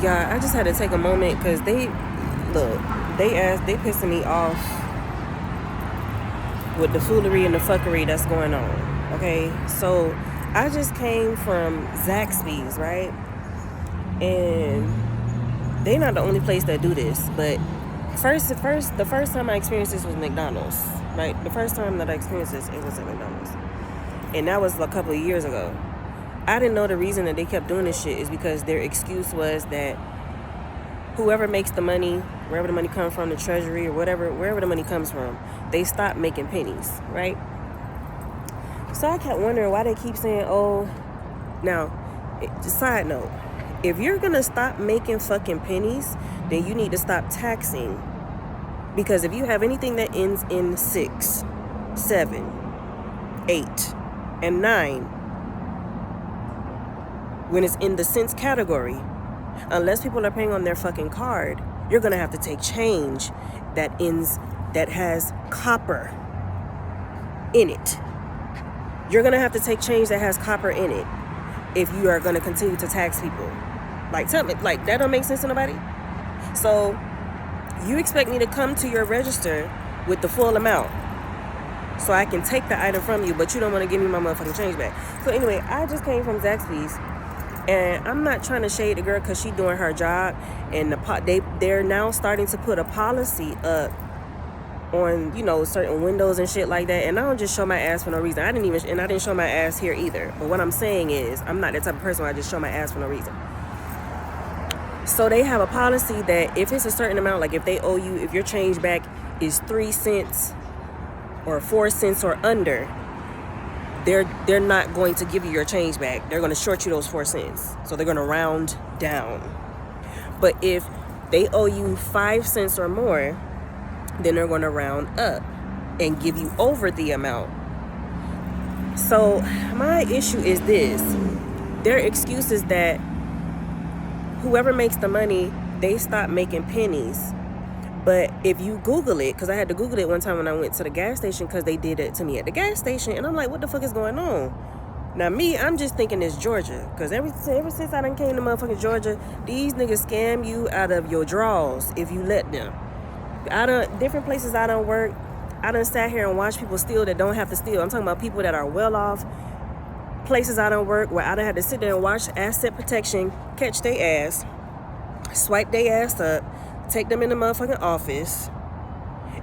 Yeah, I just had to take a moment because they pissing me off with the foolery and the fuckery that's going on. Okay, so I just came from Zaxby's, right? And they're not the only place that do this, but the first time I experienced this was McDonald's, right? The first time that I experienced this, it was at McDonald's, and that was a couple of years ago. I didn't know the reason that they kept doing this shit is because their excuse was that whoever makes the money, wherever the money comes from, the treasury or whatever, wherever the money comes from, they stopped making pennies, right? So I kept wondering why they keep saying, oh, now, side note, if you're gonna stop making fucking pennies, then you need to stop taxing. Because if you have anything that ends in 6, 7, 8, and 9, when it's in the cents category, unless people are paying on their fucking card, you're gonna have to take change that has copper in it. You're gonna have to take change that has copper in it if you are gonna continue to tax people. Like, tell me, like, that don't make sense to nobody? So you expect me to come to your register with the full amount so I can take the item from you, but you don't want to give me my motherfucking change back. So anyway, I just came from Zaxby's, and I'm not trying to shade the girl because she's doing her job, and they're now starting to put a policy up on, you know, certain windows and shit like that. And I don't just show my ass for no reason. I didn't show my ass here either. But what I'm saying is, I'm not that type of person where I just show my ass for no reason. So they have a policy that if it's a certain amount, like if they owe you, if your change back is 3 cents or 4 cents or under, they're not going to give you your change back. They're going to short you those 4 cents. So they're going to round down. But if they owe you 5 cents or more, then they're going to round up and give you over the amount. So my issue is this. Their excuse is that whoever makes the money, they stop making pennies. But if you Google it, because I had to Google it one time when I went to the gas station because they did it to me at the gas station. And I'm like, what the fuck is going on? Now me, I'm just thinking it's Georgia. Because ever since I done came to motherfucking Georgia, these niggas scam you out of your draws if you let them. Different places I done work, I done sat here and watched people steal that don't have to steal. I'm talking about people that are well off. Places I done work where I done had to sit there and watch asset protection catch their ass, swipe their ass up, take them in the motherfucking office,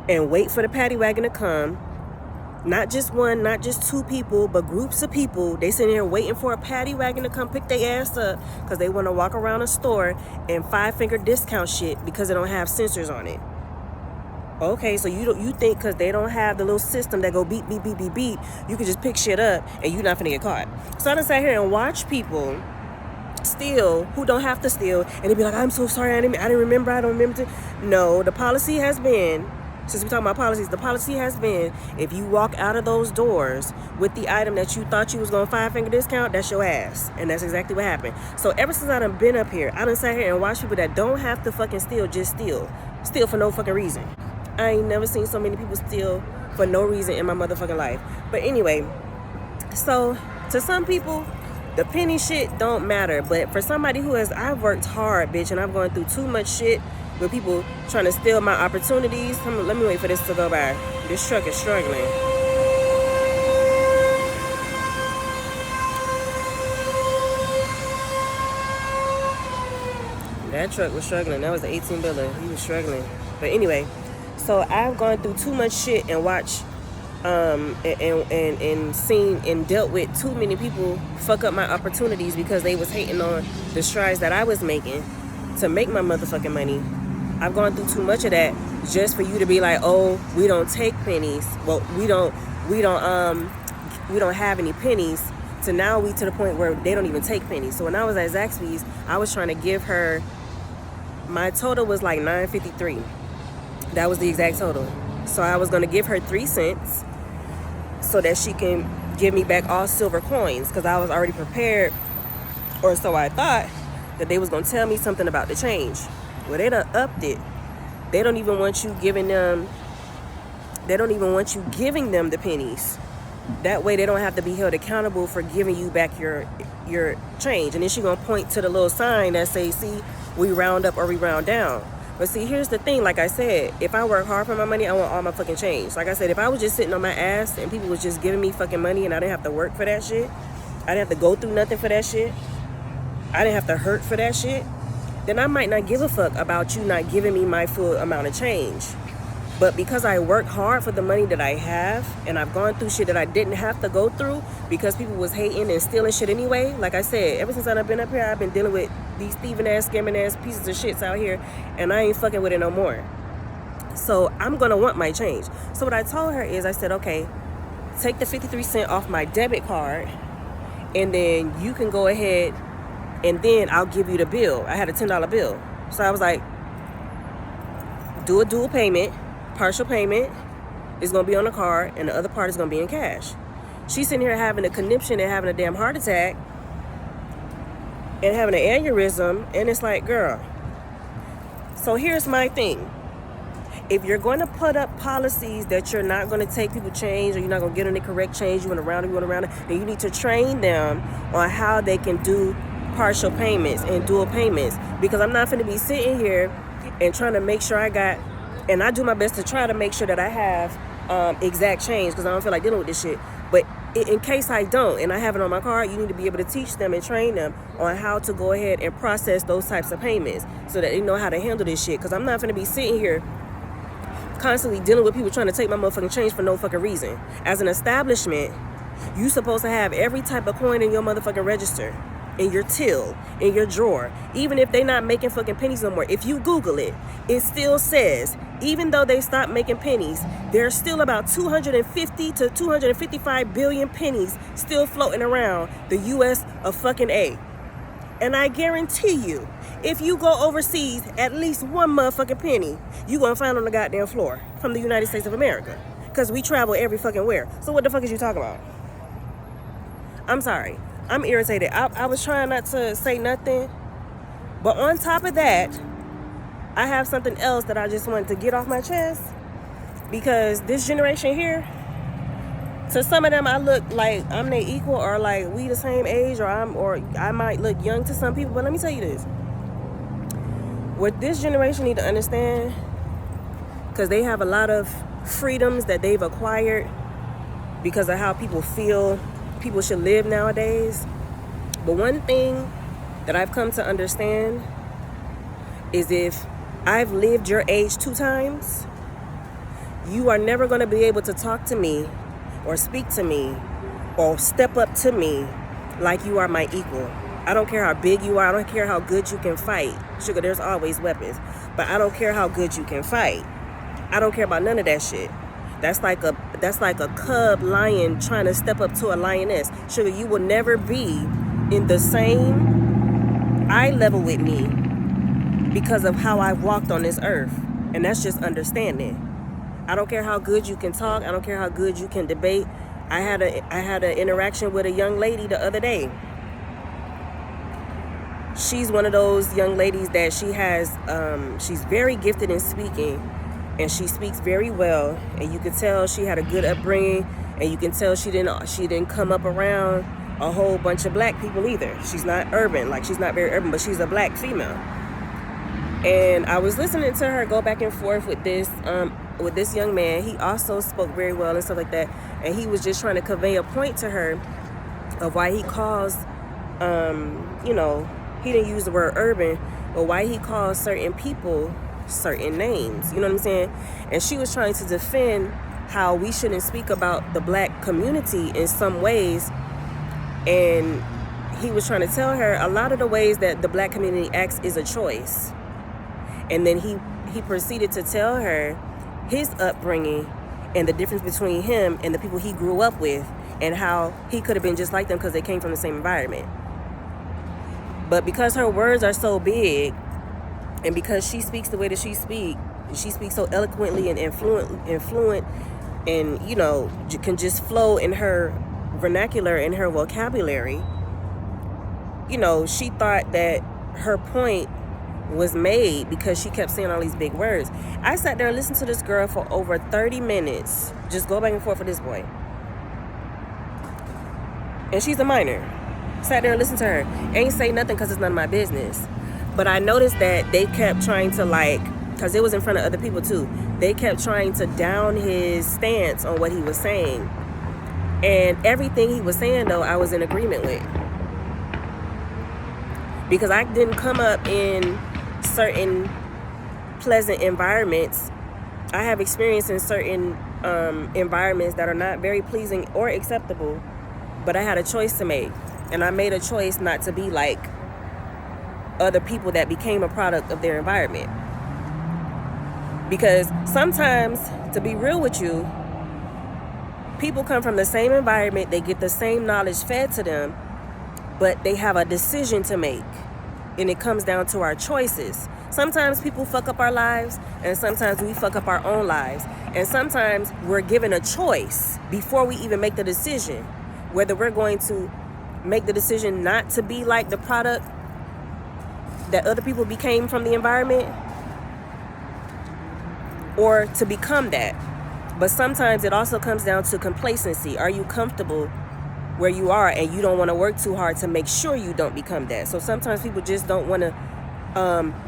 and wait for the paddy wagon to come. Not just one, not just 2 people, but groups of people. They sitting here waiting for a paddy wagon to come pick their ass up because they want to walk around a store and 5-finger discount shit because they don't have sensors on it. Okay, so you think because they don't have the little system that go beep, beep, beep, beep, beep, you can just pick shit up and you're not finna get caught. So I done sat here and watch people steal who don't have to steal, and they be like, I'm so sorry, I don't remember. No, the policy has been, since we're talking about policies, the policy has been, if you walk out of those doors with the item that you thought you was gonna 5-finger discount, that's your ass. And that's exactly what happened. So ever since I done been up here, I done sat here and watched people that don't have to fucking steal, just steal for no fucking reason. I ain't never seen so many people steal for no reason in my motherfucking life. But anyway, so to some people, the penny shit don't matter. But for somebody I've worked hard, bitch, and I'm going through too much shit with people trying to steal my opportunities. Let me wait for this to go by. This truck is struggling. That truck was struggling. That was the 18-wheeler. He was struggling. But anyway, so I've gone through too much shit and watched and seen and dealt with too many people fuck up my opportunities because they was hating on the strides that I was making to make my motherfucking money. I've gone through too much of that just for you to be like, oh, we don't take pennies. Well, we don't have any pennies. So now we to the point where they don't even take pennies. So when I was at Zaxby's, I was trying to give her, my total was like $9.53. That was the exact total. So I was going to give her 3 cents so that she can give me back all silver coins, because I was already prepared, or so I thought, that they was going to tell me something about the change. Well, they done upped it. They don't even want you giving them the pennies. That way they don't have to be held accountable for giving you back your change. And then she going to point to the little sign that say, see, we round up or we round down. But see, here's the thing. Like I said, if I work hard for my money, I want all my fucking change. Like I said, if I was just sitting on my ass and people was just giving me fucking money and I didn't have to work for that shit, I didn't have to go through nothing for that shit, I didn't have to hurt for that shit, then I might not give a fuck about you not giving me my full amount of change. But because I work hard for the money that I have, and I've gone through shit that I didn't have to go through because people was hating and stealing shit anyway. Like I said, ever since I've been up here, I've been dealing with these thieving ass, scamming ass pieces of shits out here, and I ain't fucking with it no more. So I'm gonna want my change. So what I told her is, I said, okay, take the 53 cents off my debit card, and then you can go ahead, and then I'll give you the bill. I had a $10 bill. So I was like, do a dual payment. Partial payment is going to be on the card, and the other part is going to be in cash. She's sitting here having a conniption and having a damn heart attack and having an aneurysm, and it's like, girl. So here's my thing. If you're going to put up policies that you're not going to take people change, or you're not going to get them the correct change, you want around it, then you need to train them on how they can do partial payments and dual payments. Because I'm not going to be sitting here and trying to make sure I got, and I do my best to try to make sure that I have exact change, because I don't feel like dealing with this shit. But in case I don't, and I have it on my card, you need to be able to teach them and train them on how to go ahead and process those types of payments so that they know how to handle this shit. Because I'm not going to be sitting here constantly dealing with people trying to take my motherfucking change for no fucking reason. As an establishment, you supposed to have every type of coin in your motherfucking register, in your till, in your drawer. Even if they not making fucking pennies no more. If you Google it, it still says, even though they stopped making pennies, there's still about 250 to 255 billion pennies still floating around the US of fucking A. And I guarantee you, if you go overseas, at least one motherfucking penny you gonna find on the goddamn floor from the United States of America. Because we travel every fucking where. So what the fuck is you talking about? I'm sorry. I'm irritated. I was trying not to say nothing. But on top of that, I have something else that I just wanted to get off my chest. Because this generation here, to some of them I look like I'm their equal, or like we the same age, or I might look young to some people. But let me tell you this. What this generation need to understand, because they have a lot of freedoms that they've acquired because of how people feel people should live nowadays. But one thing that I've come to understand is, if I've lived your age 2 times, you are never going to be able to talk to me or speak to me or step up to me like you are my equal. I don't care how big you are. I don't care how good you can fight. Sugar, there's always weapons. But I don't care how good you can fight. I don't care about none of that shit. That's like a cub lion trying to step up to a lioness. Sugar, you will never be in the same eye level with me because of how I've walked on this earth. And that's just understanding. I don't care how good you can talk. I don't care how good you can debate. I had an interaction with a young lady the other day. She's one of those young ladies that she's very gifted in speaking. And she speaks very well, and you can tell she had a good upbringing, and you can tell she didn't come up around a whole bunch of black people either. She's not urban, like she's not very urban, but she's a black female. And I was listening to her go back and forth with this young man. He also spoke very well and stuff like that, and he was just trying to convey a point to her of why he calls, he didn't use the word urban, but why he calls certain people certain names, you know what I'm saying? And she was trying to defend how we shouldn't speak about the black community in some ways, and he was trying to tell her a lot of the ways that the black community acts is a choice. And then he proceeded to tell her his upbringing and the difference between him and the people he grew up with, and how he could have been just like them because they came from the same environment. But because her words are so big, and because she speaks the way that she speaks so eloquently and fluent, and can just flow in her vernacular, in her vocabulary, she thought that her point was made because she kept saying all these big words. I sat there and listened to this girl for over 30 minutes, just go back and forth with this boy. And she's a minor. Sat there and listened to her. Ain't say nothing because it's none of my business. But I noticed that they kept trying to because it was in front of other people too, they kept trying to down his stance on what he was saying. And everything he was saying, though, I was in agreement with. Because I didn't come up in certain pleasant environments. I have experience in certain environments that are not very pleasing or acceptable, but I had a choice to make. And I made a choice not to be like other people that became a product of their environment. Because sometimes, to be real with you, people come from the same environment, they get the same knowledge fed to them, but they have a decision to make. And it comes down to our choices. Sometimes people fuck up our lives, and sometimes we fuck up our own lives. And sometimes we're given a choice before we even make the decision, whether we're going to make the decision not to be like the product that other people became from the environment, or to become that. But sometimes it also comes down to complacency. Are you comfortable where you are and you don't want to work too hard to make sure you don't become that? So sometimes people just don't want to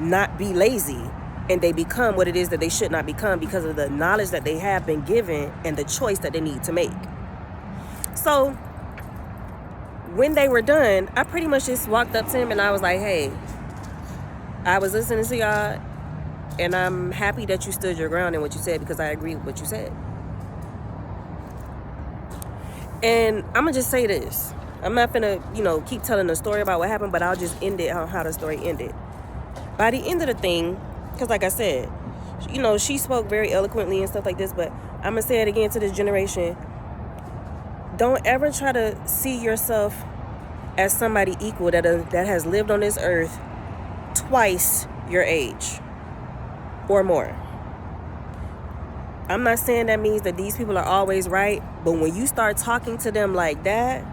not be lazy, and they become what it is that they should not become because of the knowledge that they have been given and the choice that they need to make. So when they were done, I pretty much just walked up to him and I was like, hey, I was listening to y'all, and I'm happy that you stood your ground in what you said, because I agree with what you said. And I'm going to just say this. I'm not going to, keep telling the story about what happened, but I'll just end it on how the story ended. By the end of the thing, because like I said, she spoke very eloquently and stuff like this, but I'm going to say it again to this generation. Don't ever try to see yourself as somebody equal that has lived on this earth twice your age or more. I'm not saying that means that these people are always right, but when you start talking to them like that,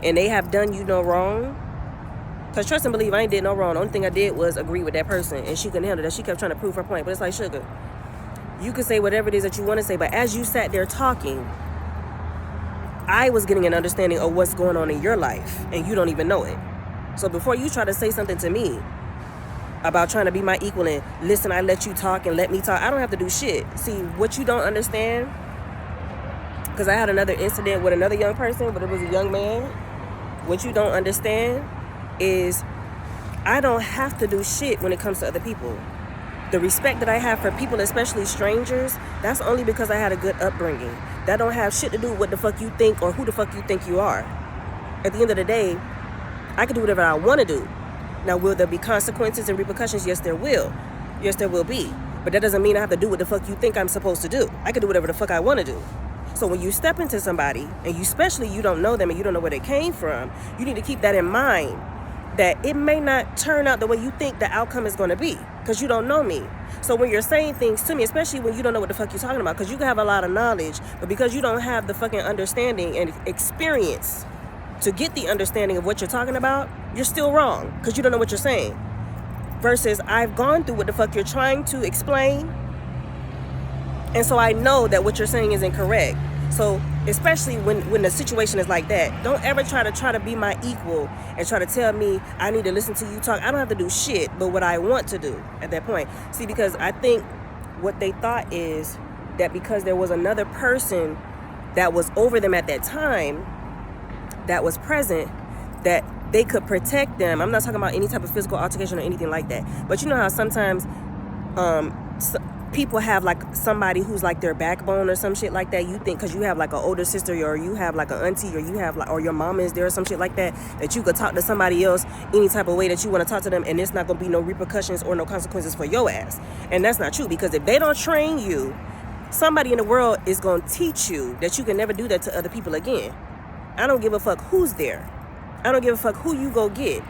and they have done you no wrong, because trust and believe, I ain't did no wrong. The only thing I did was agree with that person, and she couldn't handle that. She kept trying to prove her point, but it's like, sugar, you can say whatever it is that you want to say, but as you sat there talking, I was getting an understanding of what's going on in your life, and you don't even know it. So before you try to say something to me about trying to be my equal and listen, I let you talk and let me talk, I don't have to do shit. See, what you don't understand, because I had another incident with another young person, but it was a young man. What you don't understand is I don't have to do shit when it comes to other people. The respect that I have for people, especially strangers, that's only because I had a good upbringing. That don't have shit to do with what the fuck you think or who the fuck you think you are. At the end of the day, I can do whatever I want to do. Now, will there be consequences and repercussions? Yes, there will. Yes, there will be. But that doesn't mean I have to do what the fuck you think I'm supposed to do. I can do whatever the fuck I want to do. So when you step into somebody, and especially you don't know them and you don't know where they came from, you need to keep that in mind, that it may not turn out the way you think the outcome is going to be, because you don't know me. So when you're saying things to me, especially when you don't know what the fuck you're talking about, because you can have a lot of knowledge, but because you don't have the fucking understanding and experience to get the understanding of what you're talking about, you're still wrong, because you don't know what you're saying. Versus I've gone through what the fuck you're trying to explain, and so I know that what you're saying is incorrect. So especially when the situation is like that, don't ever try to be my equal and try to tell me I need to listen to you talk. I don't have to do shit but what I want to do at that point. See, because I think what they thought is that because there was another person that was over them at that time, that was present, that they could protect them. I'm not talking about any type of physical altercation or anything like that. But you know how sometimes people have like somebody who's like their backbone or some shit like that. You think because you have like an older sister, or you have like an auntie, or you have like, or your mama is there or some shit like that, that you could talk to somebody else any type of way that you want to talk to them, and there's not going to be no repercussions or no consequences for your ass. And that's not true, because if they don't train you, somebody in the world is going to teach you that you can never do that to other people again. I don't give a fuck who's there. I don't give a fuck who you go get.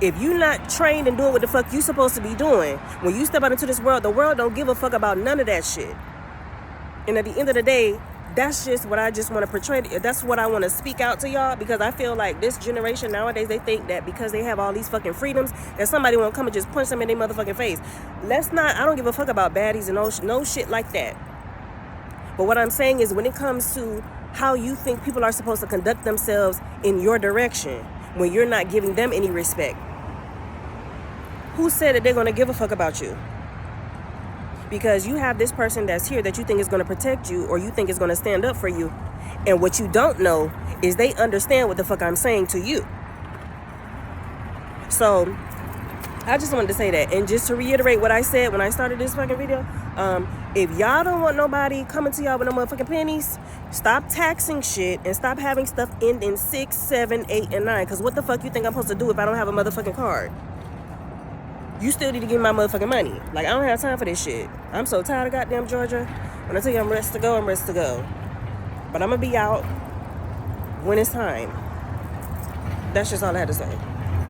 If you're not trained and doing what the fuck you supposed to be doing, when you step out into this world, the world don't give a fuck about none of that shit. And at the end of the day, that's just what I just want to portray. That's what I want to speak out to y'all, because I feel like this generation nowadays, they think that because they have all these fucking freedoms, that somebody won't come and just punch them in their motherfucking face. I don't give a fuck about baddies and no shit like that. But what I'm saying is, when it comes to how you think people are supposed to conduct themselves in your direction, when you're not giving them any respect, Who said that they're going to give a fuck about you? Because you have this person that's here that you think is going to protect you, or you think is going to stand up for you. And what you don't know is they understand what the fuck I'm saying to you. So I just wanted to say that. And just to reiterate what I said when I started this fucking video, if y'all don't want nobody coming to y'all with no motherfucking pennies, stop taxing shit and stop having stuff end in 6, 7, 8, and 9. Because what the fuck you think I'm supposed to do if I don't have a motherfucking card? You still need to give me my motherfucking money. Like, I don't have time for this shit. I'm so tired of goddamn Georgia. When I tell you I'm ready to go, I'm ready to go. But I'm going to be out when it's time. That's just all I had to say.